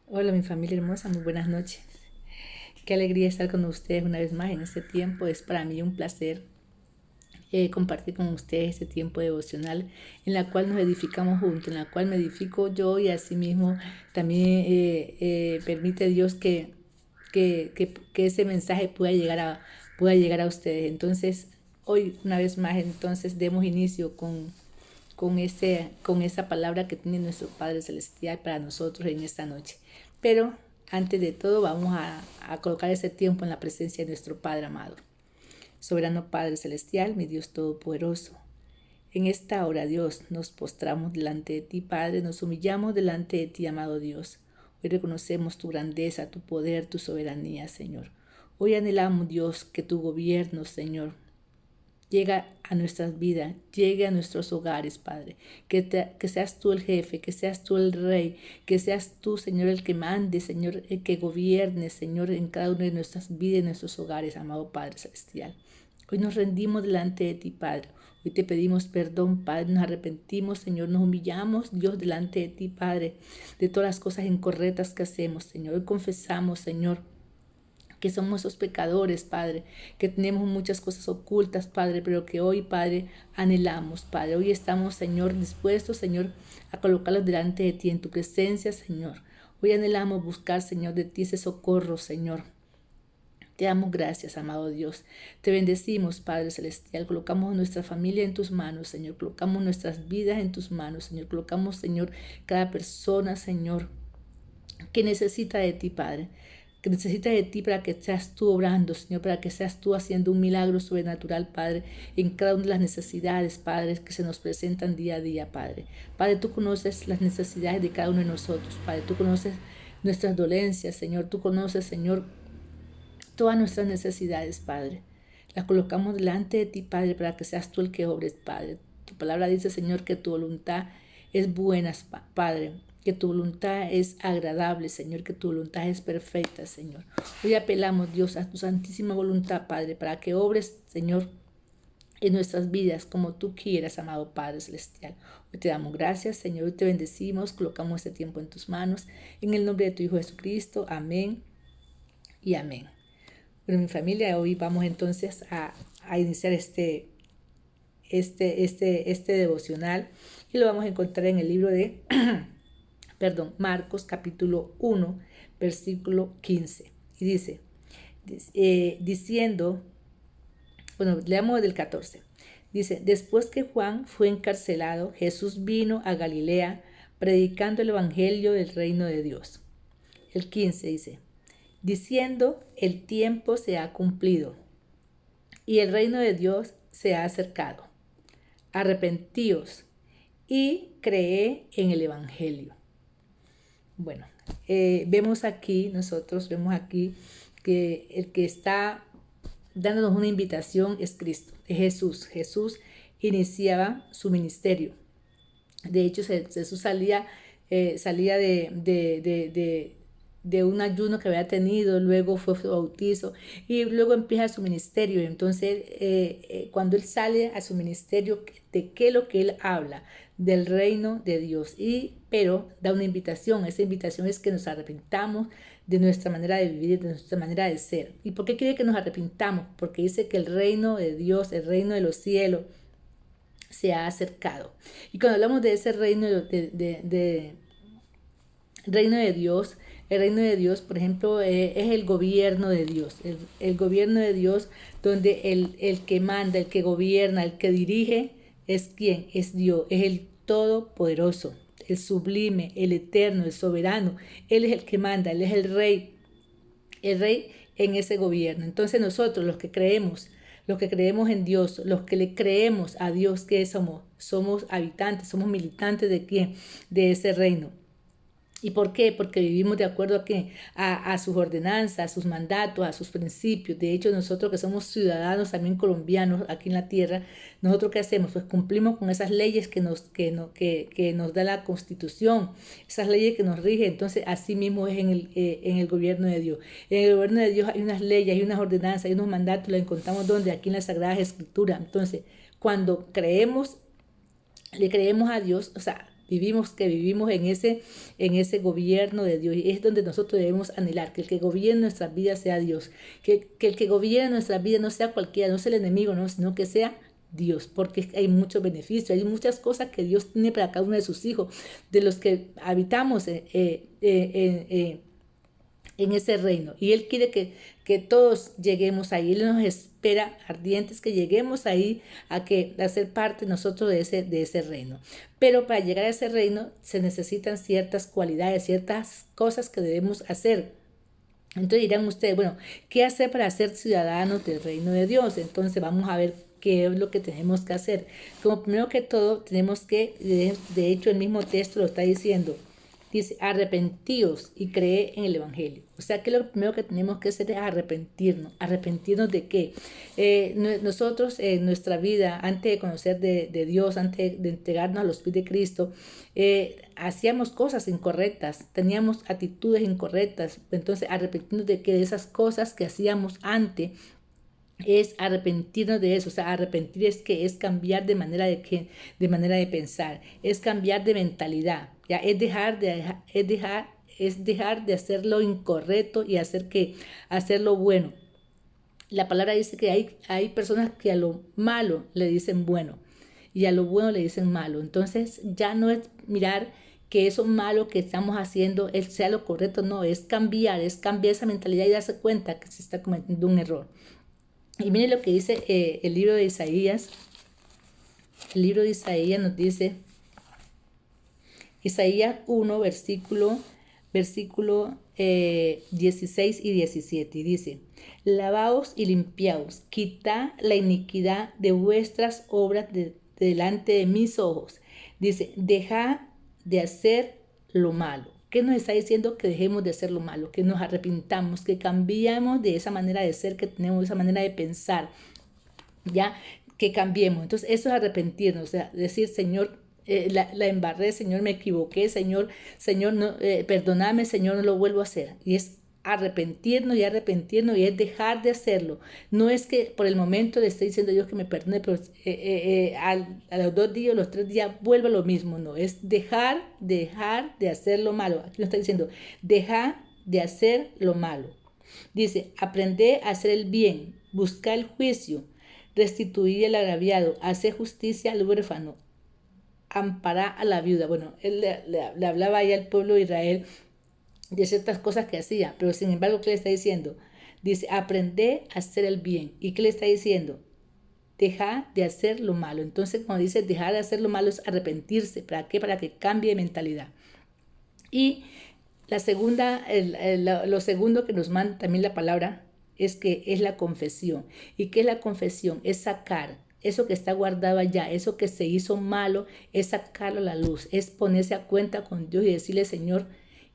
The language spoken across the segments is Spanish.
Hola mi familia hermosa, muy buenas noches. Qué alegría estar con ustedes una vez más en este tiempo. Es para mí un placer compartir con ustedes este tiempo devocional en la cual nos edificamos juntos, en la cual me edifico yo y asimismo también permite Dios que ese mensaje pueda llegar a ustedes. Entonces, hoy una vez más, entonces demos inicio con esa palabra que tiene nuestro Padre Celestial para nosotros en esta noche. Pero antes de todo vamos a colocar ese tiempo en la presencia de nuestro Padre amado. Soberano Padre Celestial, mi Dios Todopoderoso, en esta hora, Dios, nos postramos delante de ti, Padre, nos humillamos delante de ti, amado Dios. Hoy reconocemos tu grandeza, tu poder, tu soberanía, Señor. Hoy anhelamos, Dios, que tu gobierno, Señor, llega a nuestras vidas, llegue a nuestros hogares, Padre. Que seas tú el jefe, que seas tú el rey, que seas tú, Señor, el que mande, Señor, el que gobierne, Señor, en cada una de nuestras vidas y nuestros hogares, amado Padre Celestial. Hoy nos rendimos delante de ti, Padre. Hoy te pedimos perdón, Padre, nos arrepentimos, Señor, nos humillamos, Dios, delante de ti, Padre, de todas las cosas incorrectas que hacemos, Señor. Hoy confesamos, Señor, que somos esos pecadores, Padre, que tenemos muchas cosas ocultas, Padre, pero que hoy, Padre, anhelamos, Padre. Hoy estamos, Señor, dispuestos, Señor, a colocarlos delante de ti, en tu presencia, Señor. Hoy anhelamos buscar, Señor, de ti ese socorro, Señor. Te damos gracias, amado Dios. Te bendecimos, Padre Celestial. Colocamos nuestra familia en tus manos, Señor. Colocamos nuestras vidas en tus manos, Señor. Colocamos, Señor, cada persona, Señor, que necesita de ti, Padre, que necesita de ti para que seas tú obrando, Señor, para que seas tú haciendo un milagro sobrenatural, Padre, en cada una de las necesidades, Padre, que se nos presentan día a día, Padre. Padre, tú conoces las necesidades de cada uno de nosotros, Padre, tú conoces nuestras dolencias, Señor, tú conoces, Señor, todas nuestras necesidades, Padre. Las colocamos delante de ti, Padre, para que seas tú el que obres, Padre. Tu palabra dice, Señor, que tu voluntad es buena, Padre, que tu voluntad es agradable, Señor, que tu voluntad es perfecta, Señor. Hoy apelamos, Dios, a tu santísima voluntad, Padre, para que obres, Señor, en nuestras vidas como tú quieras, amado Padre Celestial. Hoy te damos gracias, Señor, hoy te bendecimos, colocamos este tiempo en tus manos. En el nombre de tu Hijo Jesucristo, amén y amén. Bueno, mi familia, hoy vamos entonces a iniciar este devocional y lo vamos a encontrar en el libro de Marcos capítulo 1, versículo 15. Y dice, diciendo, bueno, leamos del 14. Dice, después que Juan fue encarcelado, Jesús vino a Galilea predicando el evangelio del reino de Dios. El 15 dice, diciendo, el tiempo se ha cumplido y el reino de Dios se ha acercado. Arrepentíos y creed en el evangelio. Bueno, nosotros vemos aquí que el que está dándonos una invitación es Cristo, es Jesús. Jesús iniciaba su ministerio. De hecho, Jesús salía de un ayuno que había tenido, luego fue su bautizo y luego empieza su ministerio. Entonces, cuando él sale a su ministerio, ¿de qué es lo que él habla? Del reino de Dios. Pero da una invitación. Esa invitación es que nos arrepintamos de nuestra manera de vivir, de nuestra manera de ser. ¿Y por qué quiere que nos arrepintamos? Porque dice que el reino de Dios, el reino de los cielos, se ha acercado. Y cuando hablamos de ese reino reino de Dios, el reino de Dios, por ejemplo, es el gobierno de Dios, el gobierno de Dios donde el que manda, el que gobierna, el que dirige, es quien, es Dios, es el todopoderoso, el sublime, el eterno, el soberano. Él es el que manda, Él es el rey en ese gobierno. Entonces nosotros, los que creemos en Dios, los que le creemos a Dios, que somos habitantes, somos militantes de quién, de ese reino. ¿Y por qué? Porque vivimos de acuerdo a sus ordenanzas, a sus mandatos, a sus principios. De hecho, nosotros que somos ciudadanos también colombianos aquí en la tierra, ¿nosotros qué hacemos? Pues cumplimos con esas leyes que nos da la Constitución, esas leyes que nos rigen. Entonces, así mismo es en el gobierno de Dios. En el gobierno de Dios hay unas leyes, hay unas ordenanzas, hay unos mandatos, los encontramos donde, aquí en las Sagradas Escrituras. Entonces, cuando le creemos a Dios, o sea, vivimos en ese gobierno de Dios. Y es donde nosotros debemos anhelar, que el que gobierne nuestras vidas sea Dios, que el que gobierne nuestras vidas no sea cualquiera, no sea el enemigo, no, sino que sea Dios, porque hay muchos beneficios, hay muchas cosas que Dios tiene para cada uno de sus hijos, de los que habitamos en ese reino. Y Él quiere que todos lleguemos ahí. Él nos espera ardientes que lleguemos ahí a ser parte nosotros de ese reino. Pero para llegar a ese reino se necesitan ciertas cualidades, ciertas cosas que debemos hacer. Entonces dirán ustedes, bueno, ¿qué hacer para ser ciudadanos del reino de Dios? Entonces vamos a ver qué es lo que tenemos que hacer. Como primero que todo, tenemos que, de hecho el mismo texto lo está diciendo, dice, arrepentíos y cree en el Evangelio. O sea que lo primero que tenemos que hacer es arrepentirnos. ¿Arrepentirnos de qué? Nosotros en nuestra vida, antes de conocer de Dios, antes de entregarnos a los pies de Cristo, hacíamos cosas incorrectas, teníamos actitudes incorrectas. Entonces arrepentirnos de qué, de esas cosas que hacíamos antes, es arrepentirnos de eso. O sea, arrepentir es cambiar de manera de pensar, es cambiar de mentalidad, ya es dejar de hacer lo incorrecto y hacer lo bueno. La palabra dice que hay personas que a lo malo le dicen bueno y a lo bueno le dicen malo. Entonces ya no es mirar que eso malo que estamos haciendo sea lo correcto, no, es cambiar esa mentalidad y darse cuenta que se está cometiendo un error. Y miren lo que dice el libro de Isaías. El libro de Isaías nos dice, Isaías 1, versículo 16 y 17. Y dice, lavaos y limpiaos, quitad la iniquidad de vuestras obras delante de mis ojos. Dice, dejad de hacer lo malo. ¿Qué nos está diciendo? Que dejemos de hacer lo malo, que nos arrepintamos, que cambiemos de esa manera de ser que tenemos, esa manera de pensar, ya, que cambiemos. Entonces eso es arrepentirnos, o sea, decir, Señor, la embarré, Señor, me equivoqué, Señor, no, perdóname, Señor, no lo vuelvo a hacer. Y es arrepentirnos y es dejar de hacerlo. No es que por el momento le esté diciendo a Dios que me perdone, pero a los 2 días, los 3 días vuelva lo mismo. No, es dejar de hacer lo malo. Aquí nos está diciendo, dejar de hacer lo malo. Dice, aprender a hacer el bien, buscar el juicio, restituir el agraviado, hacer justicia al huérfano, amparar a la viuda. Bueno, él le hablaba ahí al pueblo de Israel de ciertas cosas que hacía, pero sin embargo, ¿qué le está diciendo? Dice, aprender a hacer el bien. ¿Y qué le está diciendo? Dejar de hacer lo malo. Entonces, cuando dice dejar de hacer lo malo, es arrepentirse. ¿Para qué? Para que cambie de mentalidad. Y la segunda, lo segundo que nos manda también la palabra es que es la confesión. ¿Y qué es la confesión? Es sacar eso que está guardado allá, eso que se hizo malo, es sacarlo a la luz, es ponerse a cuenta con Dios y decirle, Señor,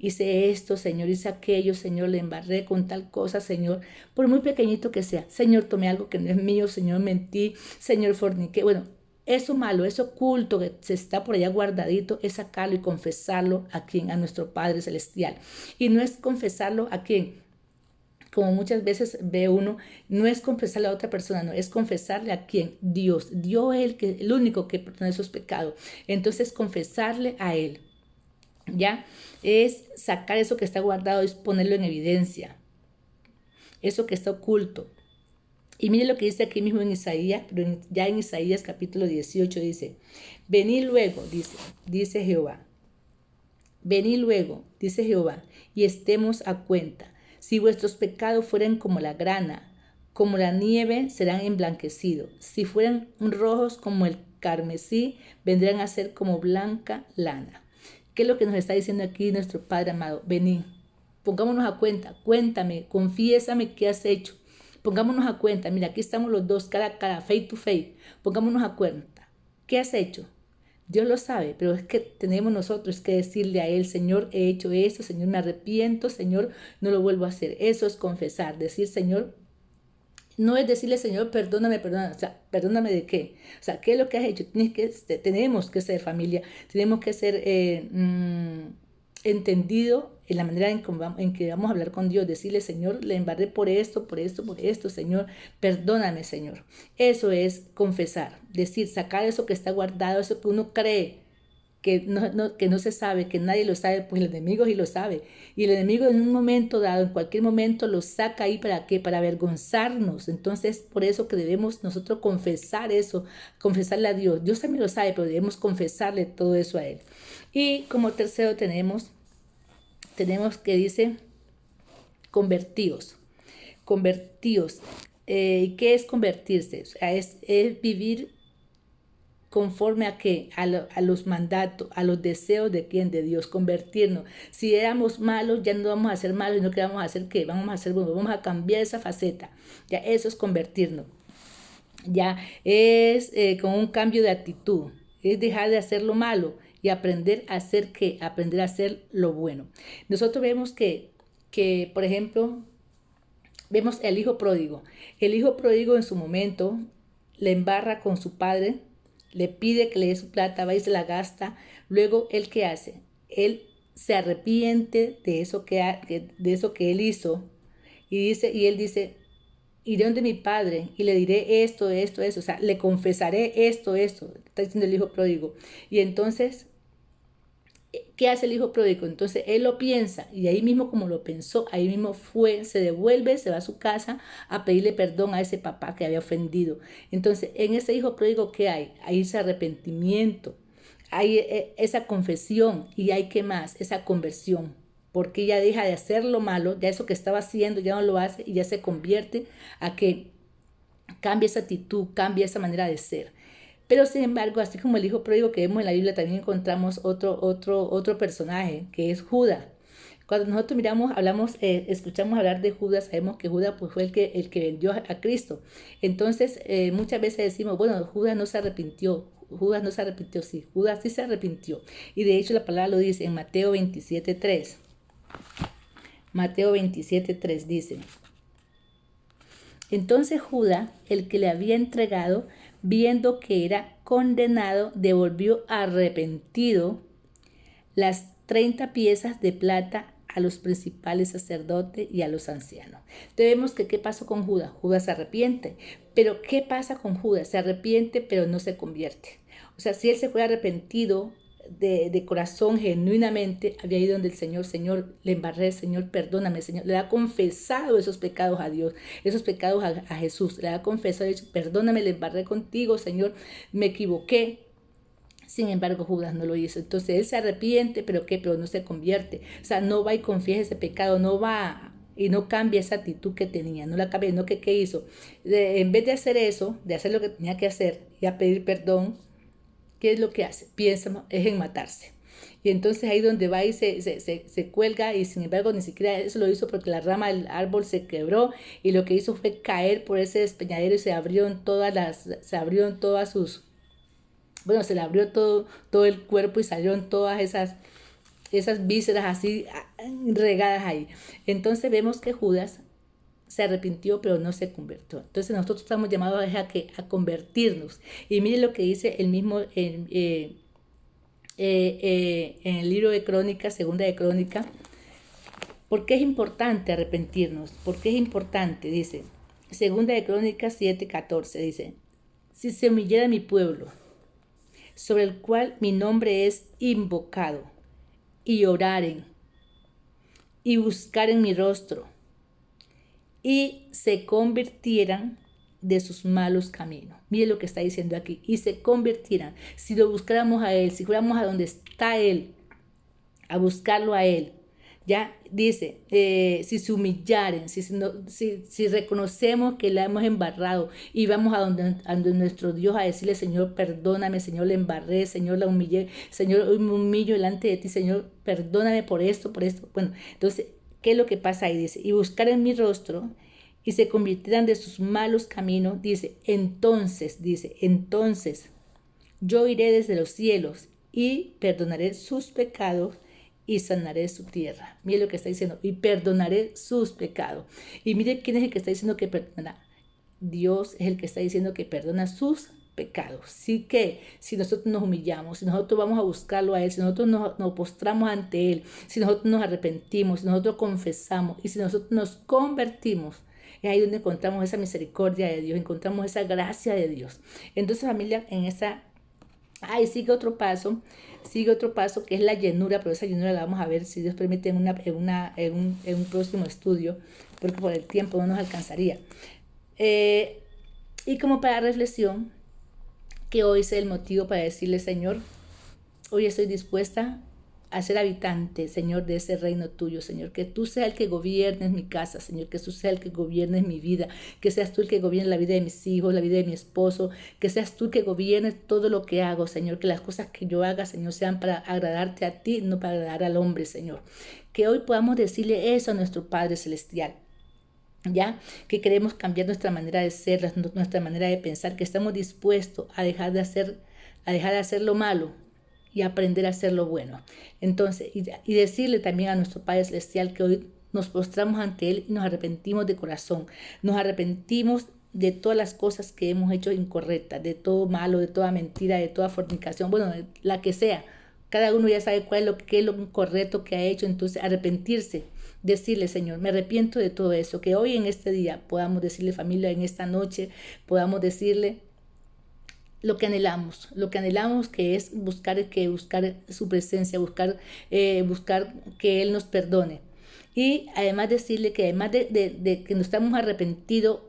hice esto, Señor, hice aquello, Señor, le embarré con tal cosa, Señor, por muy pequeñito que sea. Señor, tomé algo que no es mío, Señor, mentí, Señor, forniqué. Bueno, eso malo, eso oculto que se está por allá guardadito, es sacarlo y confesarlo a quien, a nuestro Padre Celestial. Y no es confesarlo a quien, como muchas veces ve uno, no es confesarle a otra persona, no, es confesarle a quien, Dios. Dios es el único que perdona esos pecados. Entonces, confesarle a Él. ¿Ya? Es sacar eso que está guardado, es ponerlo en evidencia, eso que está oculto. Y mire lo que dice aquí mismo en Isaías, pero ya en Isaías capítulo 18 dice, venid luego, dice Jehová, venid luego, dice Jehová, y estemos a cuenta. Si vuestros pecados fueran como la grana, como la nieve, serán emblanquecidos. Si fueran rojos como el carmesí, vendrán a ser como blanca lana. ¿Qué es lo que nos está diciendo aquí nuestro Padre amado? Vení, pongámonos a cuenta, cuéntame, confiésame qué has hecho. Pongámonos a cuenta, mira, aquí estamos los dos, cara a cara, face to face. Pongámonos a cuenta, ¿qué has hecho? Dios lo sabe, pero es que tenemos nosotros que decirle a Él, Señor, he hecho esto, Señor, me arrepiento, Señor, no lo vuelvo a hacer. Eso es confesar, decir, Señor, no es decirle, Señor, perdóname, o sea, perdóname de qué. O sea, ¿qué es lo que has hecho? Tenemos que ser familia, tenemos que ser entendido en la manera en que vamos a hablar con Dios, decirle, Señor, le embarré por esto, Señor, perdóname, Señor. Eso es confesar, decir, sacar eso que está guardado, eso que uno cree que no se sabe, que nadie lo sabe, pues el enemigo sí lo sabe. Y el enemigo en un momento dado, en cualquier momento, lo saca ahí ¿para qué? Para avergonzarnos. Entonces, por eso que debemos nosotros confesar eso, confesarle a Dios. Dios también lo sabe, pero debemos confesarle todo eso a Él. Y como tercero tenemos que dice, convertíos. Convertíos. ¿Qué es convertirse? O sea, es vivir conforme a qué, a los mandatos, a los deseos de quién, de Dios, convertirnos. Si éramos malos, ya no vamos a ser malos, sino que vamos a hacer qué, vamos a hacer buenos, vamos a cambiar esa faceta. Ya eso es convertirnos. Ya es con un cambio de actitud, es dejar de hacer lo malo y aprender a hacer qué, aprender a hacer lo bueno. Nosotros vemos que por ejemplo, vemos el hijo pródigo. El hijo pródigo en su momento le embarra con su padre, le pide que le dé su plata, va y se la gasta. Luego, ¿él qué hace? Él se arrepiente de eso de eso que él hizo y él dice, iré donde mi padre y le diré esto, esto, eso. O sea, le confesaré esto, esto. Está diciendo el hijo pródigo. Y entonces, ¿qué hace el hijo pródigo? Entonces él lo piensa y ahí mismo como lo pensó, ahí mismo fue, se devuelve, se va a su casa a pedirle perdón a ese papá que había ofendido. Entonces en ese hijo pródigo, ¿qué hay? Hay ese arrepentimiento, hay esa confesión y hay ¿qué más? Esa conversión. Porque ya deja de hacer lo malo, ya eso que estaba haciendo ya no lo hace y ya se convierte a que cambie esa actitud, cambie esa manera de ser. Pero sin embargo, así como el hijo pródigo que vemos en la Biblia, también encontramos otro personaje, que es Judas. Cuando nosotros miramos, hablamos, escuchamos hablar de Judas, sabemos que Judas pues, fue el que vendió a Cristo. Entonces, muchas veces decimos, bueno, Judas no se arrepintió. Judas no se arrepintió, sí, Judas sí se arrepintió. Y de hecho la palabra lo dice en Mateo 27:3. Mateo 27:3 dice, entonces Judas, el que le había entregado, viendo que era condenado, devolvió arrepentido las 30 piezas de plata a los principales sacerdotes y a los ancianos. Entonces vemos que ¿qué pasó con Judas? Judas se arrepiente. Pero ¿qué pasa con Judas? Se arrepiente, pero no se convierte. O sea, si él se fue arrepentido de corazón, genuinamente, había ido donde el Señor, Señor, le embarré, Señor, perdóname, Señor. Le ha confesado esos pecados a Dios, esos pecados a Jesús. Le ha confesado, dicho, perdóname, le embarré contigo, Señor, me equivoqué. Sin embargo, Judas no lo hizo. Entonces, él se arrepiente, pero ¿qué? Pero no se convierte. O sea, no va y confiesa ese pecado, no va y no cambia esa actitud que tenía, no la cambia, no que ¿qué hizo? En vez de hacer eso, de hacer lo que tenía que hacer y a pedir perdón, ¿qué es lo que hace? Piensa es en matarse. Y entonces ahí donde va y se cuelga y sin embargo ni siquiera eso lo hizo porque la rama del árbol se quebró y lo que hizo fue caer por ese despeñadero y se abrieron todas sus, bueno, se le abrió todo el cuerpo y salieron todas esas vísceras así regadas ahí. Entonces vemos que Judas se arrepintió, pero no se convirtió. Entonces nosotros estamos llamados a convertirnos. Y mire lo que dice el mismo en el libro de Crónicas, segunda de Crónicas. ¿Por qué es importante arrepentirnos? ¿Por qué es importante? Dice, segunda de Crónicas 7:14, dice, si se humillara mi pueblo, sobre el cual mi nombre es invocado, y oraren, y buscaren mi rostro, y se convirtieran de sus malos caminos. Mire lo que está diciendo aquí, y se convirtieran. Si lo buscáramos a Él, si fuéramos a donde está Él, a buscarlo a Él, ya dice, si se humillaren, si reconocemos que la hemos embarrado y vamos a donde nuestro Dios a decirle, Señor, perdóname, Señor, le embarré, Señor, la humillé, Señor, hoy me humillo delante de ti, Señor, perdóname por esto, por esto. Bueno, entonces, ¿qué es lo que pasa ahí? Dice, y buscar en mi rostro y se convirtieran de sus malos caminos, dice, entonces, yo iré desde los cielos y perdonaré sus pecados y sanaré su tierra. Mire lo que está diciendo, y perdonaré sus pecados. Y mire quién es el que está diciendo que perdona. Dios es el que está diciendo que perdona sus pecados. Sí que si nosotros nos humillamos, si nosotros vamos a buscarlo a Él, si nosotros nos postramos ante Él, si nosotros nos arrepentimos, si nosotros confesamos y si nosotros nos convertimos, es ahí donde encontramos esa misericordia de Dios, encontramos esa gracia de Dios. Entonces, familia, sigue otro paso. Sigue otro paso que es la llenura, pero esa llenura la vamos a ver, si Dios permite, en un próximo estudio, porque por el tiempo no nos alcanzaría. Y como para reflexión, que hoy sea el motivo para decirle, Señor, hoy estoy dispuesta a ser habitante, Señor, de ese reino tuyo, Señor. Que tú seas el que gobiernes mi casa, Señor. Que tú seas el que gobiernes mi vida. Que seas tú el que gobiernes la vida de mis hijos, la vida de mi esposo. Que seas tú el que gobiernes todo lo que hago, Señor. Que las cosas que yo haga, Señor, sean para agradarte a ti, no para agradar al hombre, Señor. Que hoy podamos decirle eso a nuestro Padre Celestial. ¿Ya? Que queremos cambiar nuestra manera de ser, nuestra manera de pensar. Que estamos dispuestos a dejar de hacer lo malo y aprender a hacer lo bueno. Entonces, y decirle también a nuestro Padre Celestial que hoy nos postramos ante Él y nos arrepentimos de corazón. Nos arrepentimos de todas las cosas que hemos hecho incorrectas, de todo malo, de toda mentira, de toda fornicación, bueno, de la que sea. Cada uno ya sabe qué es lo incorrecto que ha hecho, entonces arrepentirse. Decirle, Señor, me arrepiento de todo eso, que hoy en este día podamos decirle, familia, en esta noche, podamos decirle lo que anhelamos que es buscar su presencia, buscar que Él nos perdone. Y además decirle que además de que nos estamos arrepentidos,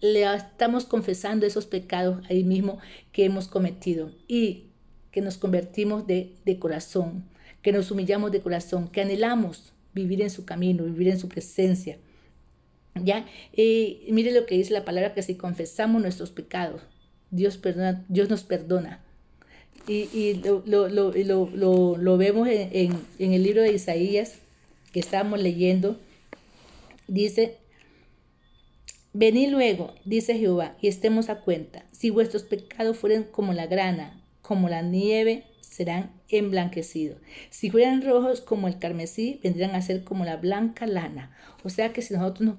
le estamos confesando esos pecados ahí mismo que hemos cometido y que nos convertimos de corazón, que nos humillamos de corazón, que anhelamos vivir en su camino, vivir en su presencia. ¿Ya? Mire lo que dice la palabra, que si confesamos nuestros pecados, Dios nos perdona. Y lo vemos en el libro de Isaías que estábamos leyendo. Dice, venid luego, dice Jehová, y estemos a cuenta. Si vuestros pecados fueren como la grana, como la nieve, serán emblanquecidos. Si fueran rojos como el carmesí, vendrán a ser como la blanca lana. O sea que si nosotros nos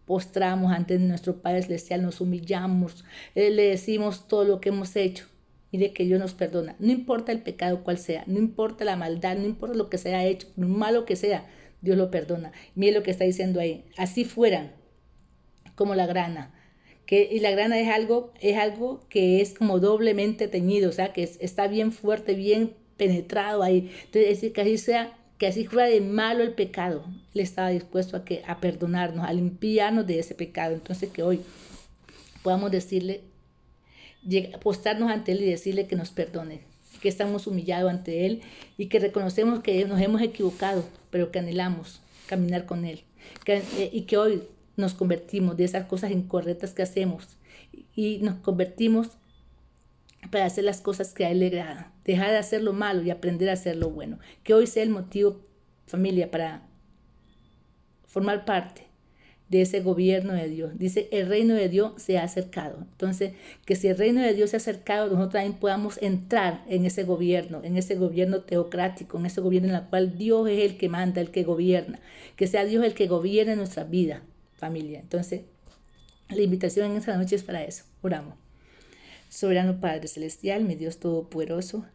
postramos ante nuestro Padre Celestial, nos humillamos, le decimos todo lo que hemos hecho, mire que Dios nos perdona. No importa el pecado cual sea, no importa la maldad, no importa lo que se haya hecho, lo malo que sea, Dios lo perdona. Mire lo que está diciendo ahí, así fueran como la grana. Y la grana es algo que es como doblemente teñido, o sea, que está bien fuerte, bien penetrado ahí. Entonces, es decir, que así fuera de malo el pecado, Él estaba dispuesto a perdonarnos, a limpiarnos de ese pecado. Entonces, que hoy podamos decirle, postrarnos ante Él y decirle que nos perdone, que estamos humillados ante Él y que reconocemos que nos hemos equivocado, pero que anhelamos caminar con Él. Y que hoy nos convertimos de esas cosas incorrectas que hacemos y nos convertimos para hacer las cosas que a Él le agradan, dejar de hacer lo malo y aprender a hacer lo bueno. Que hoy sea el motivo, familia, para formar parte de ese gobierno de Dios. Dice, el reino de Dios se ha acercado. Entonces, que si el reino de Dios se ha acercado, nosotros también podamos entrar en ese gobierno teocrático, en ese gobierno en el cual Dios es el que manda, el que gobierna. Que sea Dios el que gobierne nuestra vida, familia. Entonces, la invitación en esta noche es para eso. Oramos. Soberano Padre Celestial, mi Dios Todopoderoso,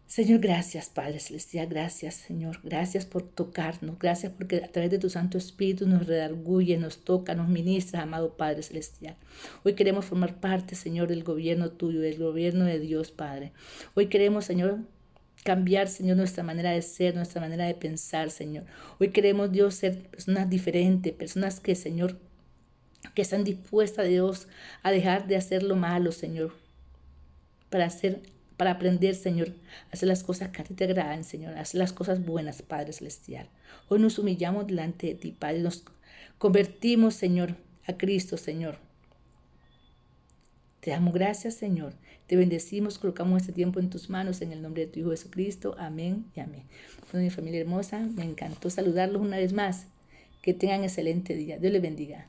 Señor, gracias, Padre Celestial, gracias, Señor, gracias por tocarnos, gracias porque a través de tu Santo Espíritu nos redarguye, nos toca, nos ministra, amado Padre Celestial. Hoy queremos formar parte, Señor, del gobierno tuyo, del gobierno de Dios, Padre. Hoy queremos, Señor, cambiar, Señor, nuestra manera de ser, nuestra manera de pensar, Señor. Hoy queremos, Dios, ser personas diferentes, personas que, Señor, que están dispuestas, Dios, a dejar de hacer lo malo, Señor, para aprender, Señor, a hacer las cosas que a ti te agradan, Señor, a hacer las cosas buenas, Padre Celestial. Hoy nos humillamos delante de ti, Padre, nos convertimos, Señor, a Cristo, Señor. Te damos gracias, Señor. Te bendecimos, colocamos este tiempo en tus manos, en el nombre de tu Hijo Jesucristo. Amén y amén. Bueno, mi familia hermosa, me encantó saludarlos una vez más. Que tengan excelente día. Dios les bendiga.